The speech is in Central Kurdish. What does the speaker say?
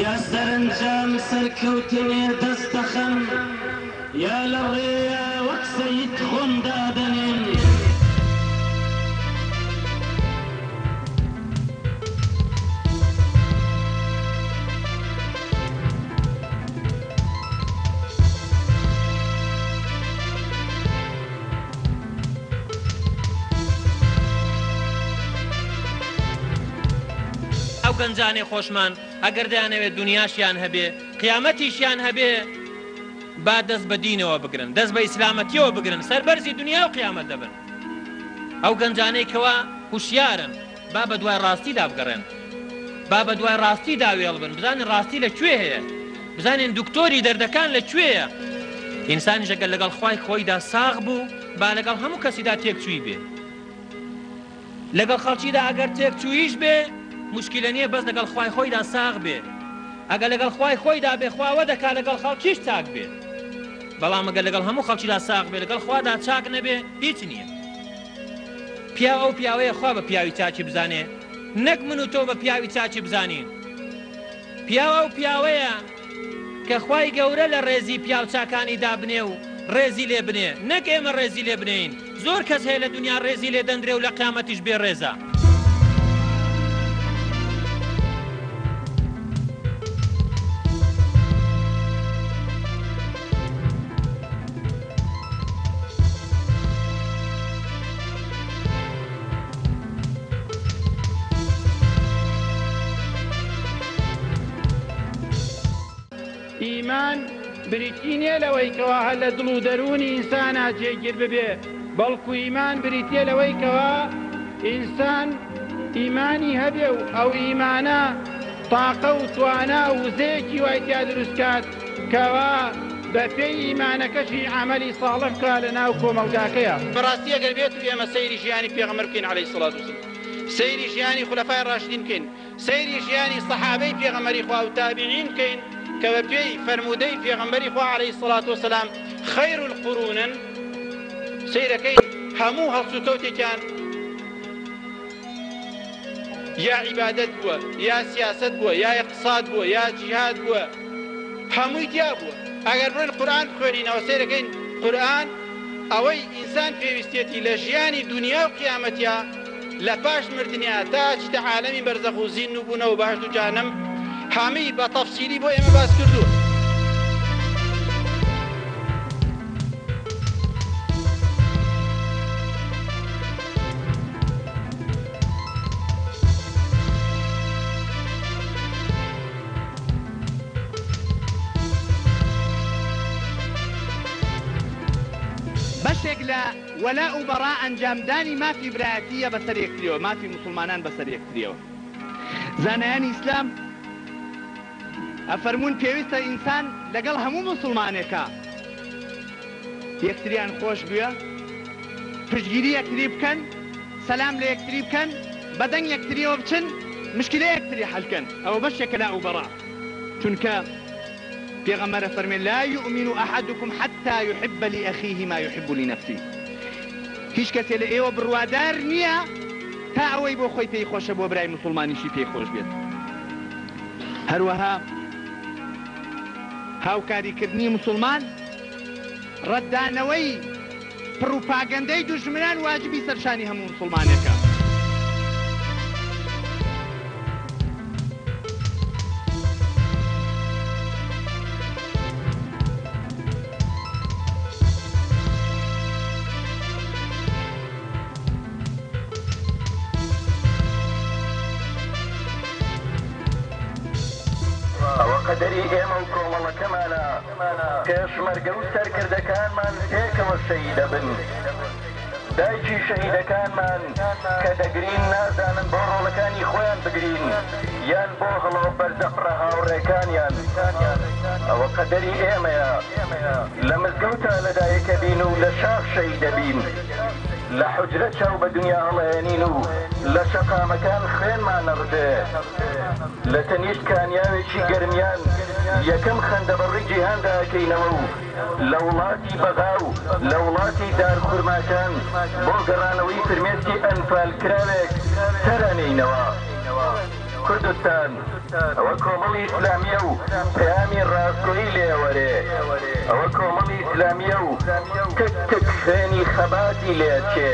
یا سەرنجام سەرکەوتنێ دەستەخەم یا لە ڕێیە وەک سەید خۆم دادەنێن ئەو گەنجانێ خۆشمان ئەگەر دەیانەوێت دنیاشیان هەبێ قیامەتیشیان هەبێ با دەست بە دینەوە بگرن دەست بە ئیسلامەتیەوە بگرن سەربەرزی دنیا و قیامەت دەبن ئەو گەنجانەی کەوا هوشیارن با بە دوای ڕاستیدا بگەڕێن با بە دوای ڕاستیدا وێڵ بن بزانین ڕاستی لەکوێ هەیە بزانین دکتۆری دەردەکان لەکوێیە ئینسانیش ئەگەر لەگەڵ خوای خۆیدا ساغ بوو با لەگەڵ هەموو کەسیدا تێکچووی بێ لەگەڵ خەڵکیدا ئەگەر تێکچوویش بێ مشکلە نییە بەس لەگەڵ خوای خۆیدا ساغ بێ ئەگەر لەگەڵ خوای خۆیدا بێ خواوە دەکا لەگەڵ خەڵکیش چاک بێ بەڵام ئەگەر لەگەڵ هەموو خەڵکیدا ساغ بێ لەگەڵ خوادا چاک نەبێ هیچ نییە پیا ئەو پیاوەیە خوا بە پیاوی چاکی بزانێ نەک من و تۆ بە پیاوی چاکی بزانین پیاوە ئەو پیاوەیە کە خوای گەورە لە ڕێزی پیاو چاکانی دابنێ و ڕێزی لێ بنێ نەک ئێمە ڕێزی لێ بنین زۆر کەس هەیە لە دنیا ڕێزی لێ دەندرێ و لە قیامەتیش بێ ڕێزە ئیمان بریتی نییە لەوەی کەوا هەر لە دڵ و دەرونی ئینسانە جێگیر ببێ بەڵکو ئیمان بریتە لەوەی کەوا ئینسان ئیمانی هەبێ و ئەو ئیمانە تاقە و توانە و وزەیەکی وای تیا دروستکات کەوا بە پێی ئیمانەکەشی عەمەلی ساڵح بکا لە ناو کۆمەلگاکەیە بەڕاستی ئەگەر بێت و ئێمە سەیری ژیانی پێغەمبەر بکەین عەلەیهی سەڵات وسەلام سەیری ژیانی خولەفای ڕاشدین بکەین سەیری ژیانی سەحابەی پێغەمبەری خوا و تابعین بکەین کە بە پێی فەرموودەی پێغەمبەری خوا عەلەیهی سەڵات وسەلام خەیر القورونن سەیرەکەی هەموو هەڵسوکەوتێکیان یا عیبادەت بووە یا سیاسەت بووە یا اقتصاد بووە یا جیهاد بووە هەمووی تیا بووە ئەگەر بڕۆین قورئان بخوێنینەوە سەیرەکەین قورئان ئەوەی ئینسان پێویستێتی لە ژیانی دنیا و قیامەتیا لە پاش مردنیا تا چتە عالەمی بەرزەخ و زین و بوونە و بەهەشت و جانەم هەمووی بە تەفسیلی بۆ ئێمە باس کردووە بەشێک لە وەلا و بەڕا ئەنجامدانی مافی برایەتیە بەسەر یەکتریەوە مافی مسلمانان بەسەر یەکتریەوە زانایانی ئیسلام ئەفەرموون پێویستە ئینسان لەگەڵ هەموو مسلمانێکە یەکتریان خۆش بووە پشتگیری یەکتری بکەن سەلام لە یەکتری بکەن بەدەنگ یەکتریەوە بچن مشکلە یەکتری حەلکەن ئەوە بەشێکە لا و بەڕا چونکە پێغەمبەر فەرمێ لا يؤمن أحدكم حتى يحب لأخيه ما يحب لنفسه هیچ کەسێ لە ئێوە بڕوادار نییە تا ئەوەی بۆ خۆی پێی خۆشە بۆ برای مسلمانیشی پێی خۆش بێت هەروەها هاوکاریکردنی مسلمان ڕەتدانەوەی پڕوپاگەندەی دوژمنان واجبی سەرشانی هەموو مسلمانێکە قەدەری ئێمە و کۆمەڵەکەمانە پێشمەرگە و سەرکردەکانمان پێکەوە شەهید دەبن دایکی شەهیدەکانمان کە دەگرین نازانن بۆ ڕۆڵەکانی خۆیان بگرین یان بۆ هەڵەوە بەردەفڕە هاوڕێکانیان ئەوە قەدەری ئێمەیە لە مزگەوتە لەدایکە بین و لە شاخ شەهید دەبین لە حجرە چاو بە دنیا هەڵێنین و لە شەقامەکان خوێنمان نەڕدێ لە تەنیشت کانیاوێکی گەرمیان یەکەم خەندە بەڕووی جیهاندا ئەکەینەوە و لە وڵاتی بەغا و لە وڵاتی دارخورماکان بۆ گەڕانەوەی فرمێسکی ئەنفال کراوێک سەرانەینەوە کوردستان ئەوە کۆمەڵی ئیسلامیە و پەیامی ڕاستگۆیی لێوەرێ ئەوە کۆمەڵی ئیسلامیە و تک تک خوێنی خەباتی لێچێ